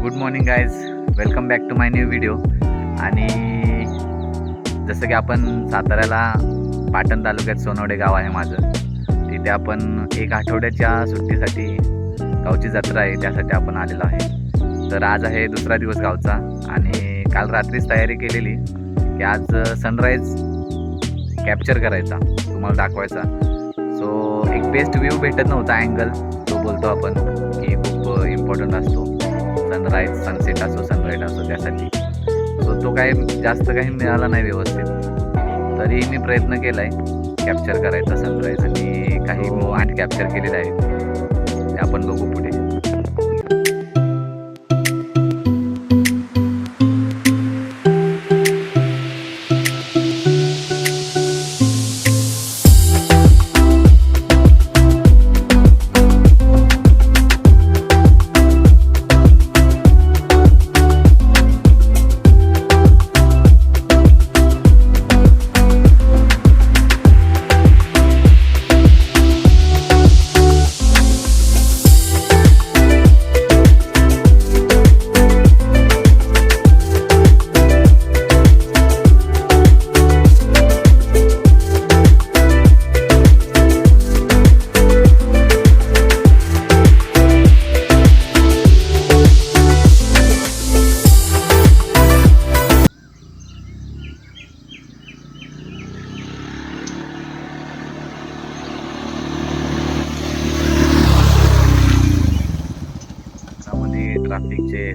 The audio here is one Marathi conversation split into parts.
Good morning guys, welcome back to my new video. आणि जसं की आपण साताऱ्याला पाटण तालुक्यात सोनवडे गाव आहे माझं, तिथे आपण एक आठवड्याच्या सुट्टीसाठी गावची जत्रा आहे त्यासाठी आपण आलेलो आहे. तर आज आहे दुसरा दिवस गावचा आणि काल रात्रीच तयारी केलेली की आज सनराईज कॅप्चर करायचा, तुम्हाला दाखवायचा. सो एक बेस्ट व्ह्यू भेटत नव्हता, अँगल तो बोलतो आपण की खूप इम्पॉर्टंट असतो, सनराईज सनसेट असो सनराईज असो त्यासाठी. सो तो काही जास्त काही मिळाला नाही व्यवस्थित, तरी मी प्रयत्न केला आहे कॅप्चर करायचा सनराईज आणि काही मोमेंट कॅप्चर केलेले आहेत ते आपण बघू पुढे.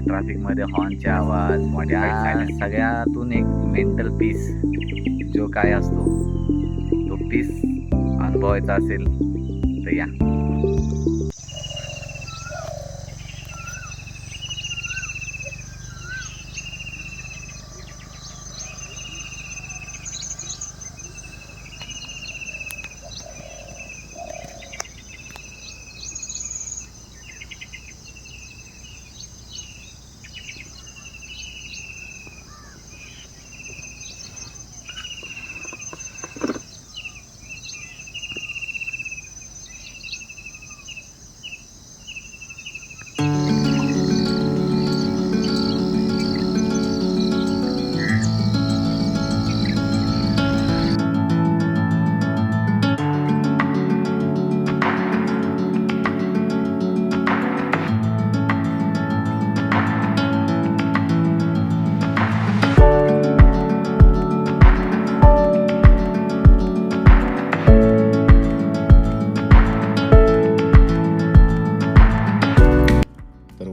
ट्रॅफिकमध्ये हॉर्नचे आवाज, त्या सगळ्यातून एक मेंटल पीस जो काय असतो तो पीस अनुभवायचा असेल तर या.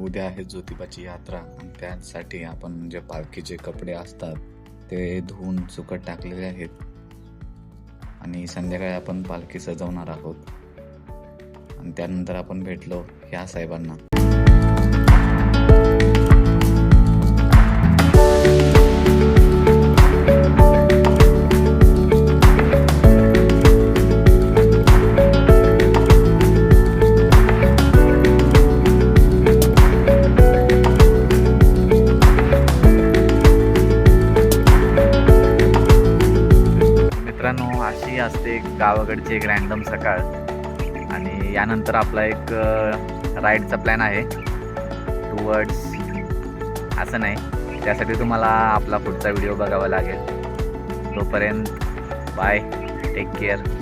उद्या आहे ज्योतिबाची यात्रा आणि त्यासाठी आपण जे पालखीचे कपडे असतात ते धुवून सुकत टाकलेले आहेत आणि संध्याकाळी आपण पालखी सजवणार आहोत. आणि त्यानंतर आपण भेटलो ह्या साहेबांना. अशी असते गावाकडची एक रँडम सकाळ. आणि यानंतर आपला एक राईडचा प्लॅन आहे टुवर्ड्स, असं नाही, त्यासाठी तुम्हाला आपला पुढचा व्हिडिओ बघावा लागेल. तोपर्यंत बाय, टेक केअर.